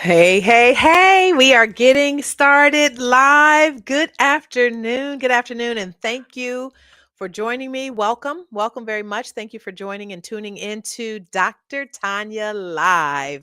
Hey, hey, hey, we are getting started live. Good afternoon, and thank you for joining me. Welcome very much. Thank you for joining and tuning into Dr. Tanya Live.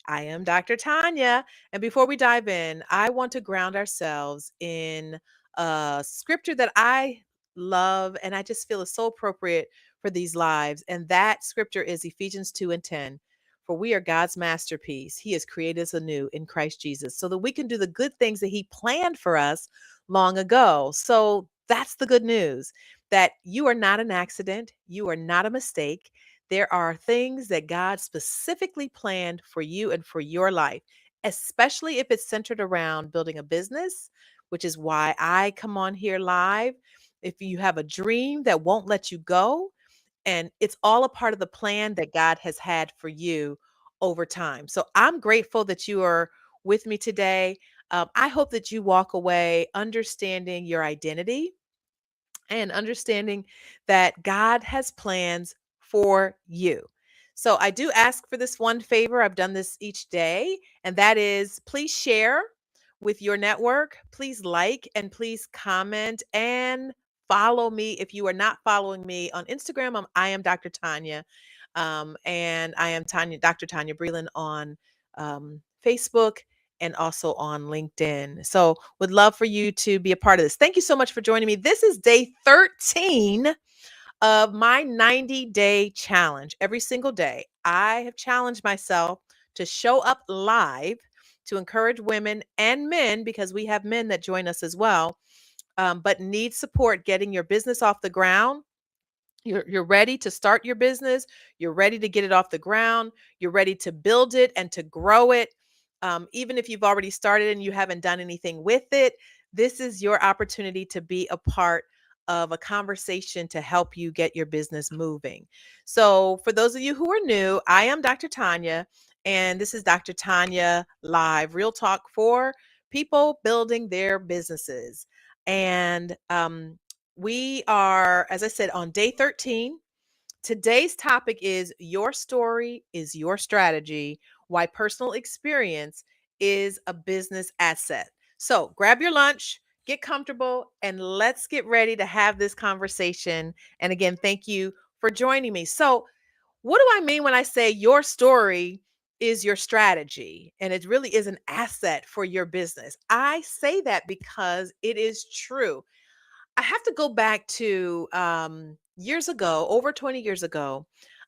I am Dr. Tanya, and before we dive in, I want to ground ourselves in a scripture that I love and I just feel is so appropriate for these lives, and that scripture is Ephesians 2 and 10. For we are God's masterpiece. He has created us anew in Christ Jesus so that we can do the good things that He planned for us long ago. So that's the good news, that you are not an accident. You are not a mistake. There are things that God specifically planned for you and for your life, especially if it's centered around building a business, which is why I come on here live. If you have a dream that won't let you go, and it's all a part of the plan that God has had for you over time. So I'm grateful that you are with me today. I hope that you walk away understanding your identity and understanding that God has plans for you. So I do ask for this one favor. I've done this each day, and that is please share with your network. Please like and please comment and follow me. If you are not following me on Instagram, I am Dr. Tanya. And I am Dr. Tanya Breland on Facebook and also on LinkedIn. So would love for you to be a part of this. Thank you so much for joining me. This is day 13 of my 90-day challenge. Every single day, I have challenged myself to show up live to encourage women and men, because we have men that join us as well, but need support getting your business off the ground. You're ready to start your business. You're ready to get it off the ground. You're ready to build it and to grow it. Even if you've already started and you haven't done anything with it, this is your opportunity to be a part of a conversation to help you get your business moving. So, for those of you who are new, I am Dr. Tanya, and this is Dr. Tanya Live, real talk for people building their businesses. And we are, as I said, on day 13. Today's topic is Your Story is Your Strategy, Why Personal Experience is a Business Asset. So grab your lunch, get comfortable, and let's get ready to have this conversation. And again, thank you for joining me. So, what do I mean when I say your story is your strategy and it really is an asset for your business? I say that because it is true. I have to go back to years ago, over 20 years ago.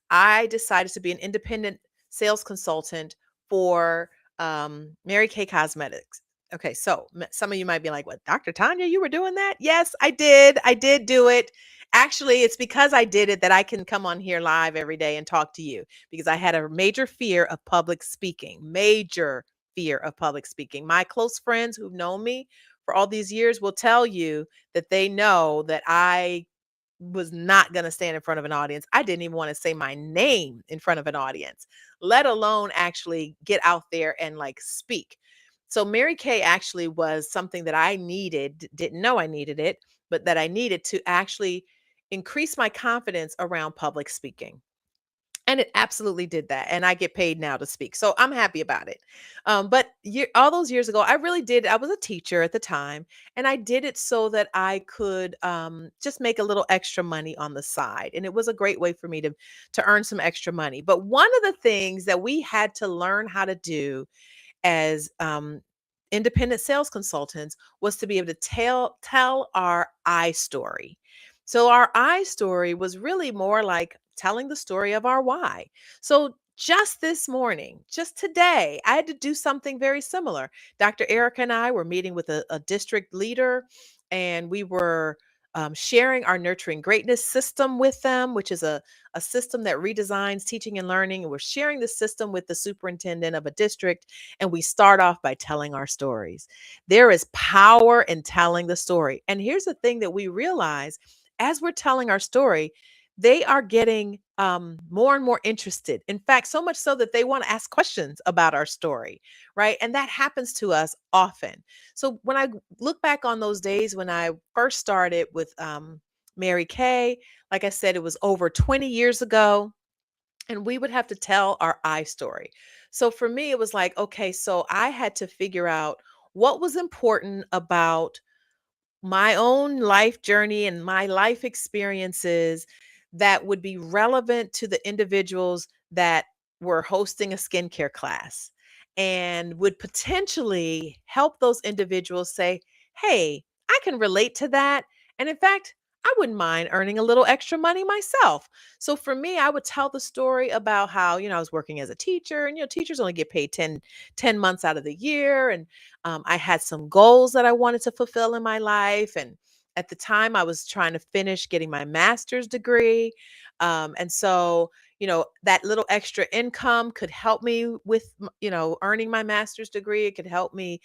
I decided to be an independent sales consultant for Mary Kay Cosmetics. Okay, so some of you might be like, "What, Dr. Tanya, you were doing that?" Yes, I did. I did do it. Actually, it's because I did it that I can come on here live every day and talk to you, because I had a major fear of public speaking, major fear of public speaking. My close friends who've known me for all these years will tell you that they know that I was not going to stand in front of an audience. I didn't even want to say my name in front of an audience, let alone actually get out there and like speak. So Mary Kay actually was something that I needed, didn't know I needed it, but that I needed to actually increase my confidence around public speaking. And it absolutely did that, and I get paid now to speak, so I'm happy about it. But all those years ago, I really did. I was a teacher at the time, and I did it so that I could just make a little extra money on the side, and it was a great way for me to earn some extra money. But one of the things that we had to learn how to do as independent sales consultants was to be able to tell our I story. So our I story was really more like telling the story of our why. So just this morning, just today, I had to do something very similar. Dr. Erica and I were meeting with a district leader, and we were sharing our Nurturing Greatness system with them, which is a system that redesigns teaching and learning. And we're sharing the system with the superintendent of a district, and we start off by telling our stories. There is power in telling the story. And here's the thing that we realize: as we're telling our story, they are getting more and more interested. In fact, so much so that they want to ask questions about our story, right? And that happens to us often. So when I look back on those days when I first started with Mary Kay, like I said, it was over 20 years ago, and we would have to tell our I story. So for me, it was like, okay, so I had to figure out what was important about my own life journey and my life experiences that would be relevant to the individuals that were hosting a skincare class and would potentially help those individuals say, hey, I can relate to that. And in fact, I wouldn't mind earning a little extra money myself. So for me, I would tell the story about how, I was working as a teacher and, teachers only get paid 10 months out of the year. And I had some goals that I wanted to fulfill in my life. And at the time, I was trying to finish getting my master's degree. And so, that little extra income could help me with, earning my master's degree. It could help me,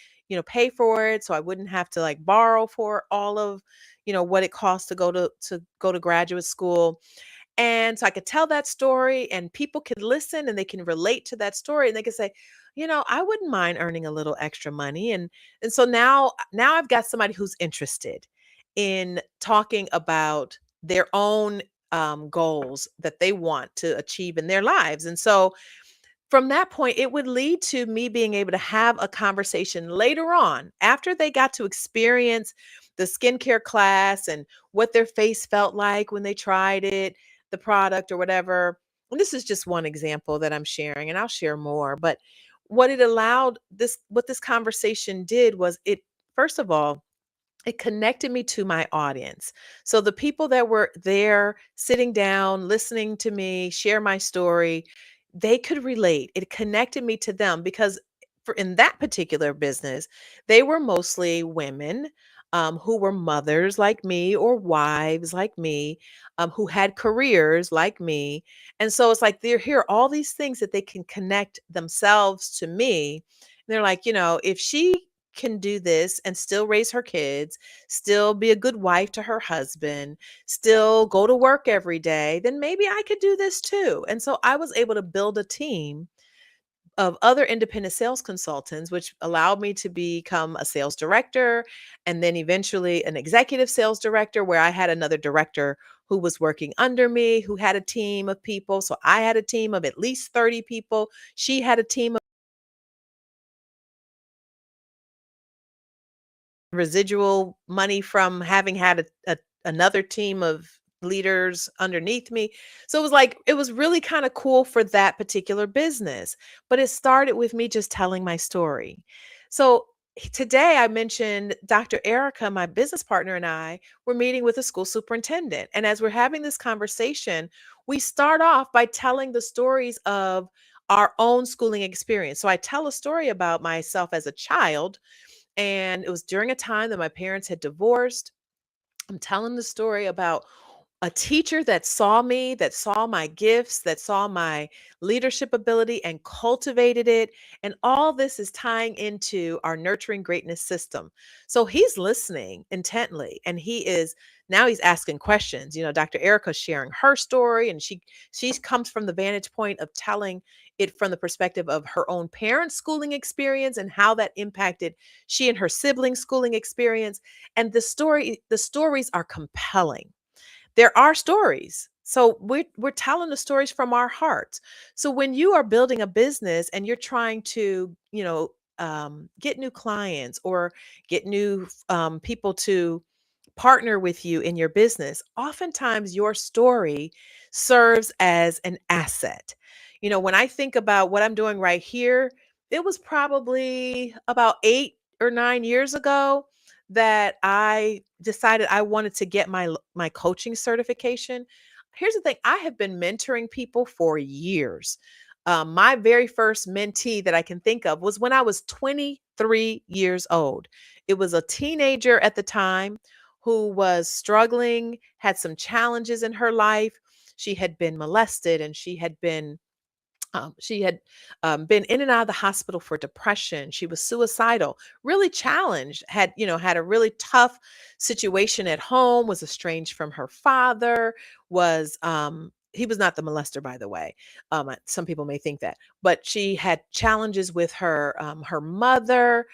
pay for it. So I wouldn't have to like borrow for all of, what it costs to go to graduate school. And so I could tell that story and people could listen and they can relate to that story and they could say, I wouldn't mind earning a little extra money. And so now I've got somebody who's interested in talking about their own goals that they want to achieve in their lives. And so from that point, it would lead to me being able to have a conversation later on after they got to experience the skincare class and what their face felt like when they tried it, the product or whatever. And this is just one example that I'm sharing, and I'll share more. But what this conversation did was first of all, it connected me to my audience. So the people that were there sitting down, listening to me share my story, they could relate. It connected me to them because for in that particular business, they were mostly women who were mothers like me or wives like me, who had careers like me. And so it's like they're here, all these things that they can connect themselves to me. And they're like, if she can do this and still raise her kids, still be a good wife to her husband, still go to work every day, then maybe I could do this too. And so I was able to build a team of other independent sales consultants, which allowed me to become a sales director and then eventually an executive sales director, where I had another director who was working under me, who had a team of people. So I had a team of at least 30 people. She had a team of residual money from having had another team of leaders underneath me. So it was really kind of cool for that particular business. But it started with me just telling my story. So today I mentioned Dr. Erica, my business partner, and I were meeting with a school superintendent. And as we're having this conversation, we start off by telling the stories of our own schooling experience. So I tell a story about myself as a child, and it was during a time that my parents had divorced. I'm telling the story about a teacher that saw me, that saw my gifts, that saw my leadership ability and cultivated it. And all this is tying into our nurturing greatness system. So he's listening intently and he's asking questions. Dr. Erica's sharing her story and she comes from the vantage point of telling it from the perspective of her own parents' schooling experience and how that impacted she and her siblings' schooling experience. And the stories are compelling. There are stories. So we're telling the stories from our hearts. So when you are building a business and you're trying to, get new clients or get new people to partner with you in your business, oftentimes your story serves as an asset. When I think about what I'm doing right here, it was probably about 8 or 9 years ago that I decided I wanted to get my coaching certification. Here's the thing, I have been mentoring people for years. My very first mentee that I can think of was when I was 23 years old. It was a teenager at the time who was struggling, had some challenges in her life. She had been molested and she had been in and out of the hospital for depression. She was suicidal, really challenged, had a really tough situation at home, was estranged from her father, he was not the molester, by the way. Some people may think that, but she had challenges with her mother,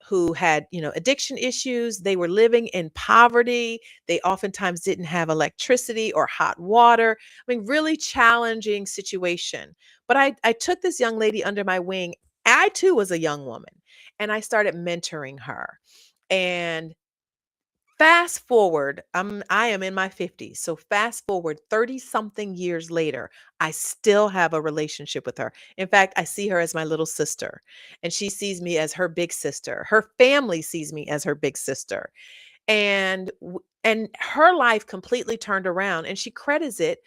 who had, addiction issues. They were living in poverty. They oftentimes didn't have electricity or hot water. I mean, really challenging situation. But I took this young lady under my wing. I too was a young woman, and I started mentoring her. And fast forward, I am in my 50s. So fast forward 30 something years later, I still have a relationship with her. In fact, I see her as my little sister, and she sees me as her big sister. Her family sees me as her big sister. And her life completely turned around, and she credits it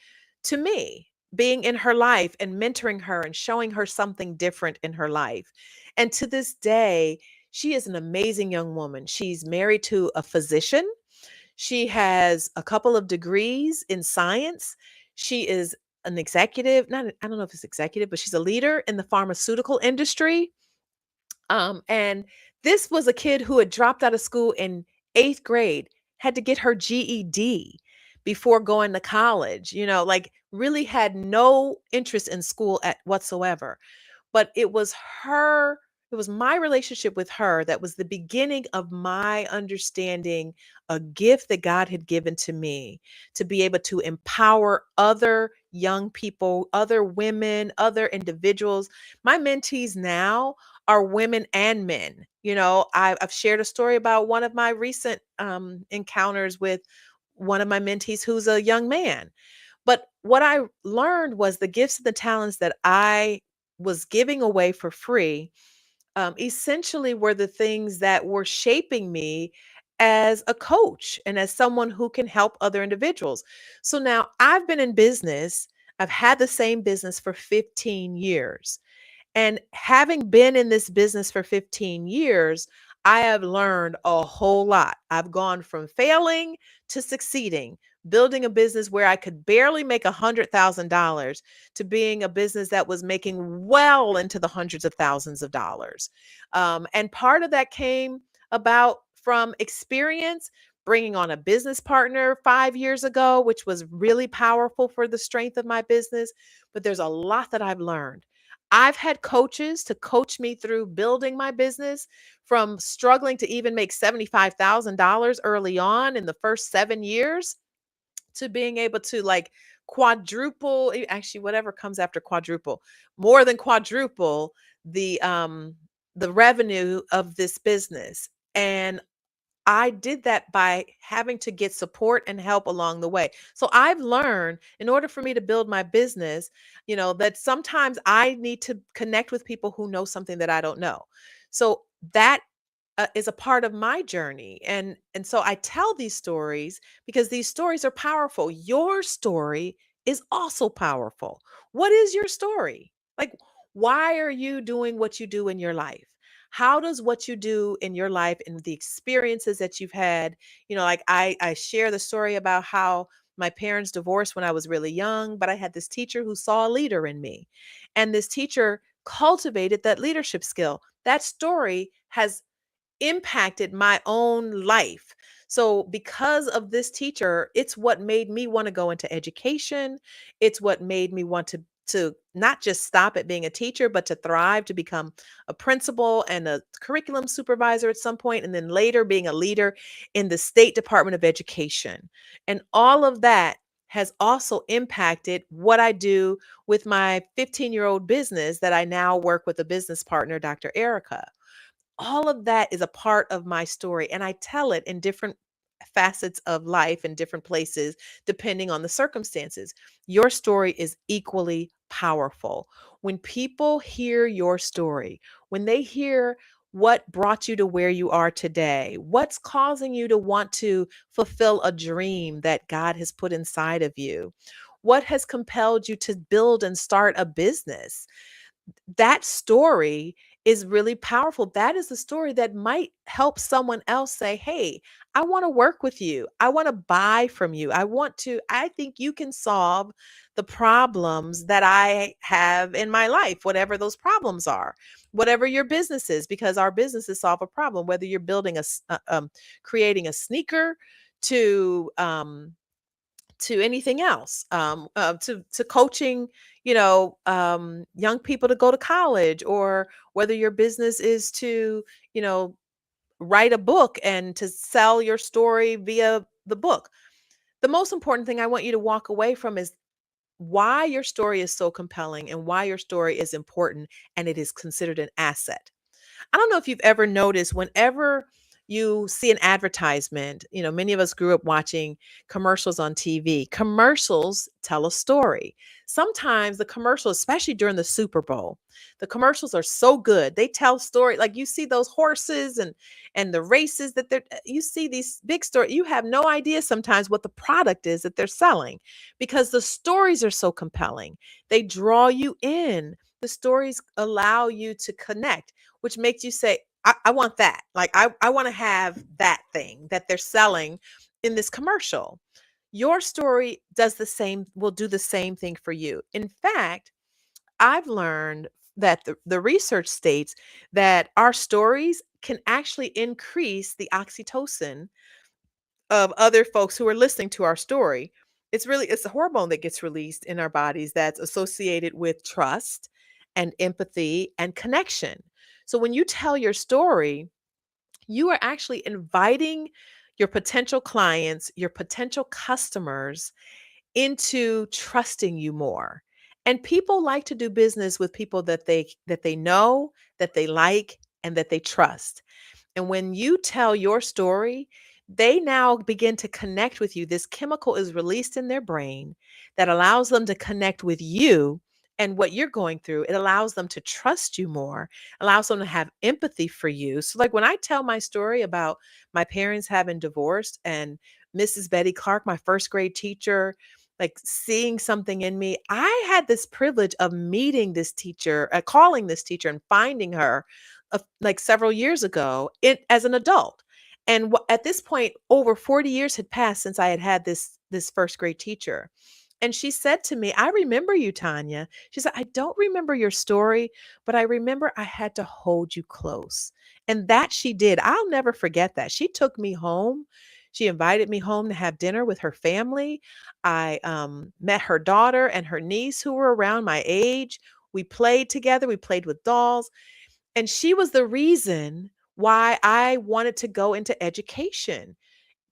to me being in her life and mentoring her and showing her something different in her life. And to this day, she is an amazing young woman. She's married to a physician. She has a couple of degrees in science. She is an executive, not I don't know if it's executive, but she's a leader in the pharmaceutical industry. And this was a kid who had dropped out of school in 8th grade, had to get her GED before going to college, like really had no interest in school at whatsoever. But it was my relationship with her that was the beginning of my understanding a gift that God had given to me to be able to empower other young people, other women, other individuals. My mentees now are women and men. I've shared a story about one of my recent encounters with one of my mentees who's a young man. But what I learned was the gifts and the talents that I was giving away for free, essentially were the things that were shaping me as a coach and as someone who can help other individuals. So now I've been in business, I've had the same business for 15 years. And having been in this business for 15 years, I have learned a whole lot. I've gone from failing to succeeding, building a business where I could barely make $100,000 to being a business that was making well into the hundreds of thousands of dollars. And part of that came about from experience. Bringing on a business partner 5 years ago, which was really powerful for the strength of my business. But there's a lot that I've learned. I've had coaches to coach me through building my business from struggling to even make $75,000 early on in the first 7 years to being able to like quadruple, actually, whatever comes after quadruple, more than quadruple the revenue of this business. And I did that by having to get support and help along the way. So I've learned in order for me to build my business, that sometimes I need to connect with people who know something that I don't know. So that is a part of my journey. And so I tell these stories because these stories are powerful. Your story is also powerful. What is your story? Like, why are you doing what you do in your life? How does what you do in your life and the experiences that you've had, like I share the story about how my parents divorced when I was really young, but I had this teacher who saw a leader in me. And this teacher cultivated that leadership skill. That story has impacted my own life. So because of this teacher, it's what made me want to go into education. It's what made me want to not just stop at being a teacher, but to thrive, to become a principal and a curriculum supervisor at some point, and then later being a leader in the State Department of Education. And all of that has also impacted what I do with my 15-year-old business that I now work with a business partner, Dr. Erica. All of that is a part of my story, and I tell it in different facets of life in different places depending on the circumstances. Your story is equally powerful. When people hear your story, when they hear what brought you to where you are today, what's causing you to want to fulfill a dream that God has put inside of you, what has compelled you to build and start a business, that story is really powerful. That is a story that might help someone else say, "Hey, I want to work with you. I want to buy from you. I think you can solve the problems that I have in my life, whatever those problems are, whatever your business is, because our businesses solve a problem, whether you're creating a sneaker to, to anything else, to coaching, young people to go to college, or whether your business is to, you know, write a book and to sell your story via the book. The most important thing I want you to walk away from is why your story is so compelling and why your story is important and it is considered an asset. I don't know if you've ever noticed whenever you see an advertisement, many of us grew up watching commercials on TV. Commercials tell a story. Sometimes the commercials, especially during the Super Bowl, the commercials are so good. They tell story like you see those horses and the races that you see these big stories. You have no idea sometimes what the product is that they're selling because the stories are so compelling. They draw you in. The stories allow you to connect, which makes you say, I want that. Like, I want to have that thing that they're selling in this commercial. Your story will do the same thing for you. In fact, I've learned that the research states that our stories can actually increase the oxytocin of other folks who are listening to our story. It's a hormone that gets released in our bodies that's associated with trust and empathy and connection. So when you tell your story, you are actually inviting your potential clients, your potential customers into trusting you more. And people like to do business with people that they know, that they like, and that they trust. And when you tell your story, they now begin to connect with you. This chemical is released in their brain that allows them to connect with you and what you're going through. It allows them to trust you more, allows them to have empathy for you. So, like when I tell my story about my parents having divorced and Mrs. Betty Clark, my first grade teacher, like seeing something in me, I had this privilege of meeting this teacher, calling this teacher and finding her like several years ago as an adult. And at this point, over 40 years had passed since I had had this first grade teacher. And she said to me, I remember you, Tanya. She said, I don't remember your story, but I remember I had to hold you close. And that she did. I'll never forget that. She took me home. She invited me home to have dinner with her family. I met her daughter and her niece who were around my age. We played together. We played with dolls. And she was the reason why I wanted to go into education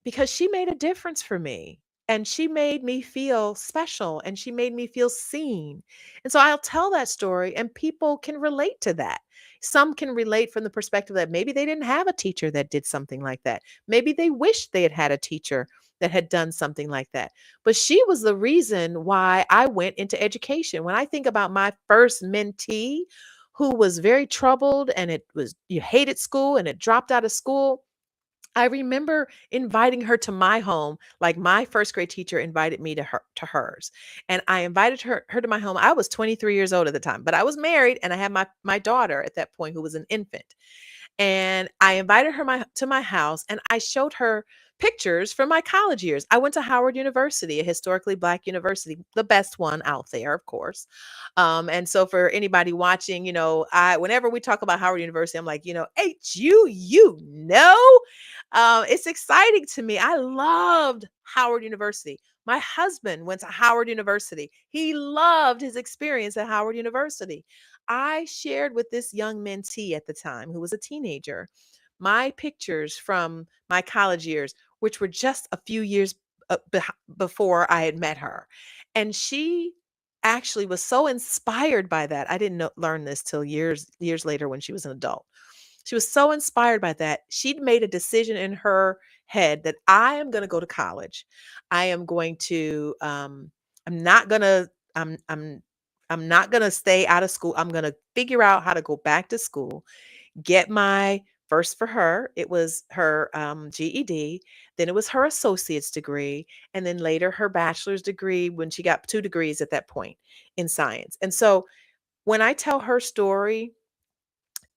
because she made a difference for me and she made me feel special and she made me feel seen. And so I'll tell that story and people can relate to that. Some can relate from the perspective that maybe they didn't have a teacher that did something like that. Maybe they wished they had had a teacher that had done something like that. But she was the reason why I went into education. When I think about my first mentee who was very troubled and you hated school and it dropped out of school, I remember inviting her to my home, like my first grade teacher invited me to hers. And I invited her to my home. I was 23 years old at the time, but I was married and I had my daughter at that point who was an infant. And I invited her to my house and I showed her pictures from my college years. I went to Howard University, a historically Black university, the best one out there, of course. And so for anybody watching, whenever we talk about Howard University, I'm like, HU, it's exciting to me. I loved Howard University. My husband went to Howard University. He loved his experience at Howard University. I shared with this young mentee at the time, who was a teenager, my pictures from my college years, which were just a few years before I had met her. And she actually was so inspired by that. I didn't learn this till years later when she was an adult. She was so inspired by that. She'd made a decision in her head that I am going to go to college. I am going to I'm not going to I'm not going to stay out of school. I'm going to figure out how to go back to school, get my first for her, it was her GED, then it was her associate's degree, and then later her bachelor's degree when she got 2 degrees at that point in science. And so when I tell her story,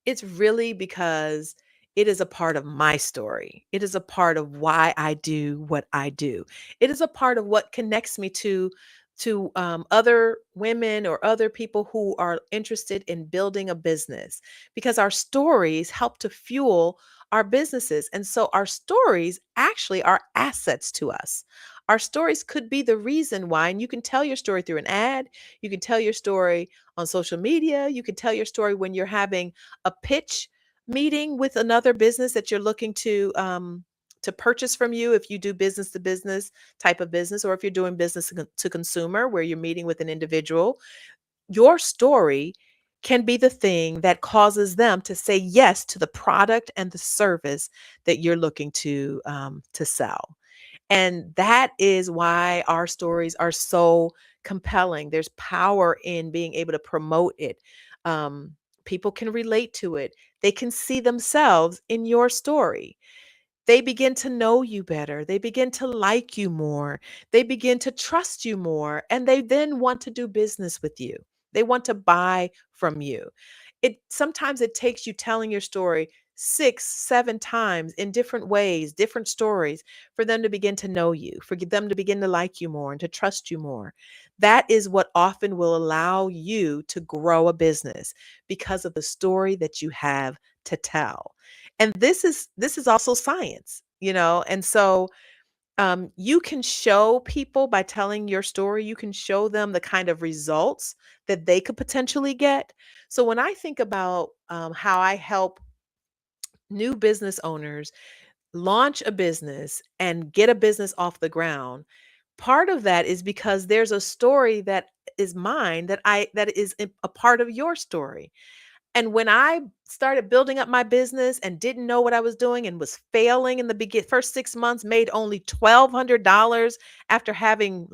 it's really because it is a part of my story. It is a part of why I do what I do. It is a part of what connects me to other women or other people who are interested in building a business because our stories help to fuel our businesses. And so our stories actually are assets to us. Our stories could be the reason why, and you can tell your story through an ad, you can tell your story on social media, you can tell your story when you're having a pitch meeting with another business that you're looking to purchase from you, if you do business to business type of business, or if you're doing business to consumer where you're meeting with an individual, your story can be the thing that causes them to say yes to the product and the service that you're looking to sell. And that is why our stories are so compelling. There's power in being able to promote it. People can relate to it. They can see themselves in your story. They begin to know you better. They begin to like you more. They begin to trust you more. And they then want to do business with you. They want to buy from you. It takes you telling your story 6, 7 times in different ways, different stories, for them to begin to know you, for them to begin to like you more and to trust you more. That is what often will allow you to grow a business because of the story that you have to tell. And this is also science, and so you can show people by telling your story, you can show them the kind of results that they could potentially get. So when I think about how I help new business owners launch a business and get a business off the ground, part of that is because there's a story that is mine that is a part of your story. And when I started building up my business and didn't know what I was doing and was failing in the first 6 months, made only $1,200 after having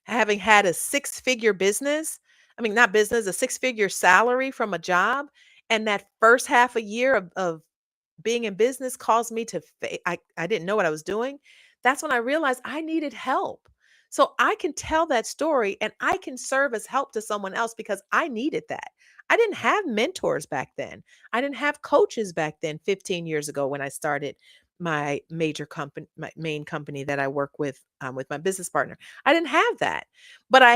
had a six-figure business. I mean, not business, a six-figure salary from a job. And that first half a year of being in business caused me to I didn't know what I was doing. That's when I realized I needed help. So I can tell that story and I can serve as help to someone else because I needed that. I didn't have mentors back then. I didn't have coaches back then 15 years ago when I started my major company, my main company that I work with my business partner. I didn't have that, but I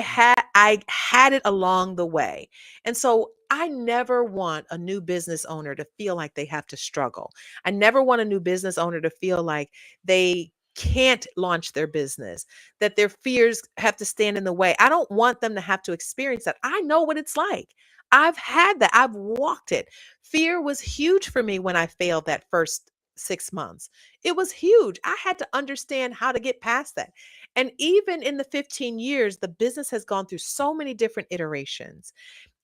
had it along the way. And so I never want a new business owner to feel like they have to struggle. I never want a new business owner to feel like they can't launch their business, that their fears have to stand in the way. I don't want them to have to experience that. I know what it's like. I've had that. I've walked it. Fear was huge for me when I failed that first 6 months. It was huge. I had to understand how to get past that. And even in the 15 years, the business has gone through so many different iterations.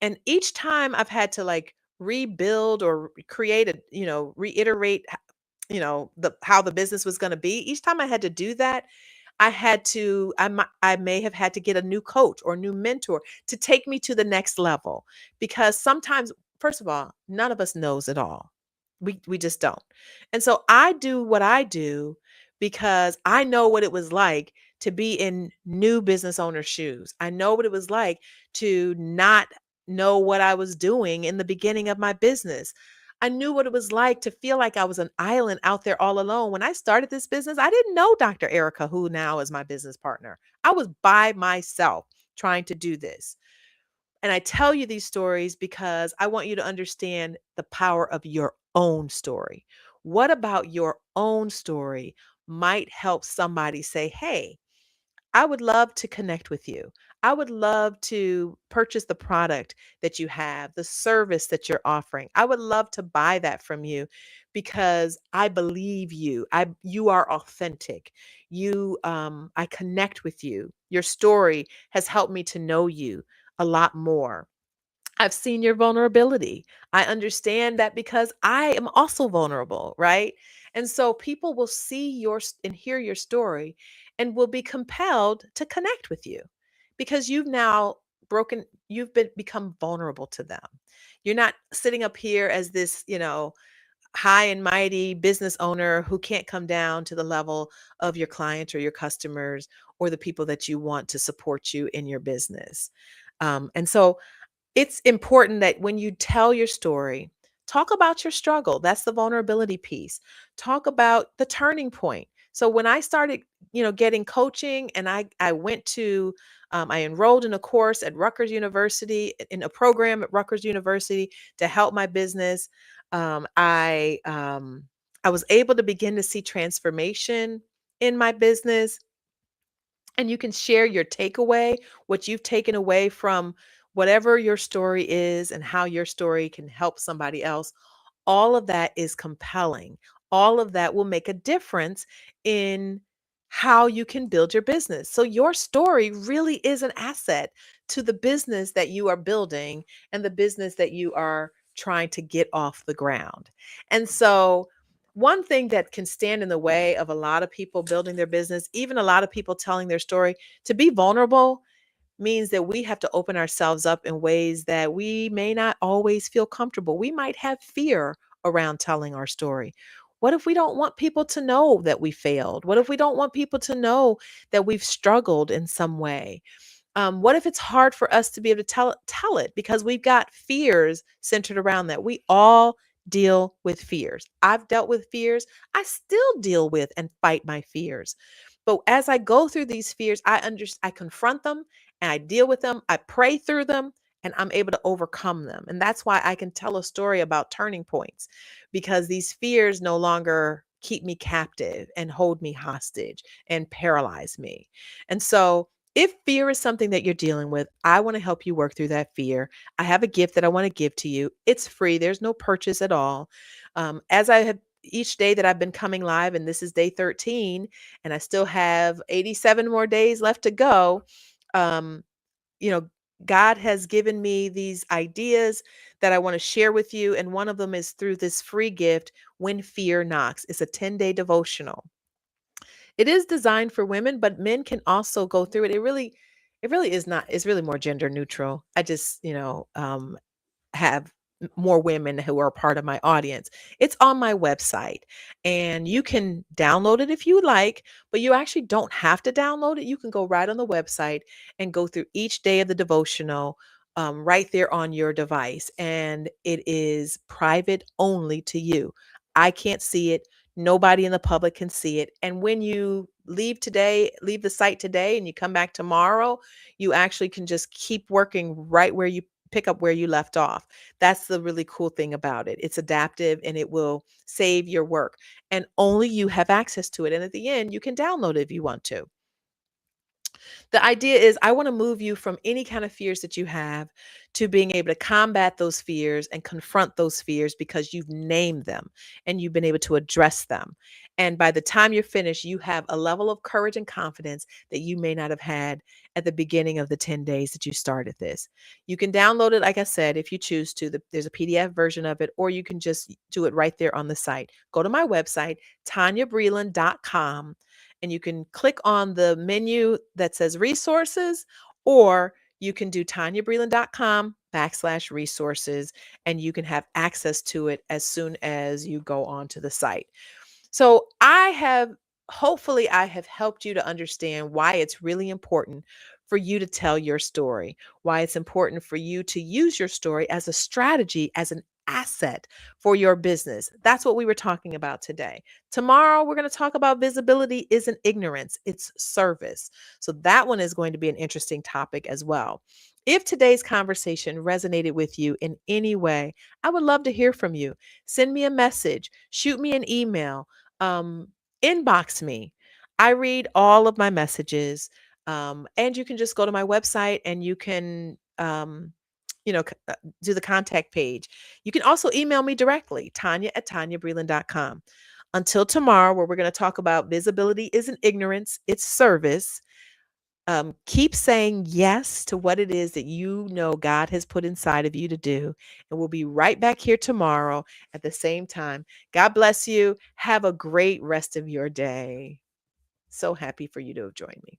And each time I've had to like rebuild or create reiterate, the how the business was going to be. Each time I had to do that, I may have had to get a new coach or new mentor to take me to the next level, because sometimes, first of all, none of us knows it all. We just don't. And so I do what I do because I know what it was like to be in new business owner shoes. I know what it was like to not know what I was doing in the beginning of my business. I knew what it was like to feel like I was an island out there all alone. When I started this business, I didn't know Dr. Erica, who now is my business partner. I was by myself trying to do this. And I tell you these stories because I want you to understand the power of your own story. What about your own story might help somebody say, hey, I would love to connect with you. I would love to purchase the product that you have, the service that you're offering. I would love to buy that from you because I believe you. You are authentic. I connect with you. Your story has helped me to know you a lot more. I've seen your vulnerability. I understand that because I am also vulnerable, right? And so people will see and hear your story and will be compelled to connect with you because you've become vulnerable to them. You're not sitting up here as this, high and mighty business owner who can't come down to the level of your clients or your customers or the people that you want to support you in your business. And so it's important that when you tell your story, talk about your struggle. That's the vulnerability piece. Talk about the turning point. So when I started, getting coaching, and I went to I enrolled in a course at Rutgers University, in a program at Rutgers University to help my business. I was able to begin to see transformation in my business, and you can share your takeaway, what you've taken away from whatever your story is and how your story can help somebody else, all of that is compelling. All of that will make a difference in how you can build your business. So, your story really is an asset to the business that you are building and the business that you are trying to get off the ground. And so, one thing that can stand in the way of a lot of people building their business, even a lot of people telling their story, to be vulnerable means that we have to open ourselves up in ways that we may not always feel comfortable. We might have fear around telling our story. What if we don't want people to know that we failed? What if we don't want people to know that we've struggled in some way? What if it's hard for us to be able to tell it because we've got fears centered around that? We all deal with fears. I've dealt with fears. I still deal with and fight my fears. But as I go through these fears, I confront them and I deal with them. I pray through them and I'm able to overcome them. And that's why I can tell a story about turning points, because these fears no longer keep me captive and hold me hostage and paralyze me. And so if fear is something that you're dealing with, I want to help you work through that fear. I have a gift that I want to give to you. It's free, there's no purchase at all. As I have each day that I've been coming live, and this is day 13, and I still have 87 more days left to go. Um, you know, God has given me these ideas that I want to share with you. And one of them is through this free gift, When Fear Knocks. It's a 10-day devotional. It is designed for women, but men can also go through it. It really is not, it's really more gender neutral. I just, have more women who are part of my audience. It's on my website and you can download it if you like, but you actually don't have to download it. You can go right on the website and go through each day of the devotional right there on your device. And it is private only to you. I can't see it. Nobody in the public can see it. And when you leave the site today and you come back tomorrow, you actually can just keep working right where you pick up where you left off. That's the really cool thing about it. It's adaptive and it will save your work. And only you have access to it. And at the end, you can download it if you want to. The idea is I want to move you from any kind of fears that you have to being able to combat those fears and confront those fears because you've named them and you've been able to address them. And by the time you're finished, you have a level of courage and confidence that you may not have had at the beginning of the 10 days that you started this. You can download it, like I said, if you choose to. There's a PDF version of it, or you can just do it right there on the site. Go to my website, TanyaBreland.com, and you can click on the menu that says resources, or you can do TanyaBreland.com/resources, and you can have access to it as soon as you go onto the site. So hopefully, I have helped you to understand why it's really important for you to tell your story, why it's important for you to use your story as a strategy, as an asset for your business. That's what we were talking about today. Tomorrow, we're going to talk about visibility isn't ignorance, it's service. So that one is going to be an interesting topic as well. If today's conversation resonated with you in any way, I would love to hear from you. Send me a message, shoot me an email, um, inbox me. I read all of my messages. And you can just go to my website and you can, do the contact page. You can also email me directly, Tanya@TanyaBreland.com. Until tomorrow, where we're going to talk about visibility isn't ignorance, it's service. Keep saying yes to what it is that you know God has put inside of you to do. And we'll be right back here tomorrow at the same time. God bless you. Have a great rest of your day. So happy for you to have joined me.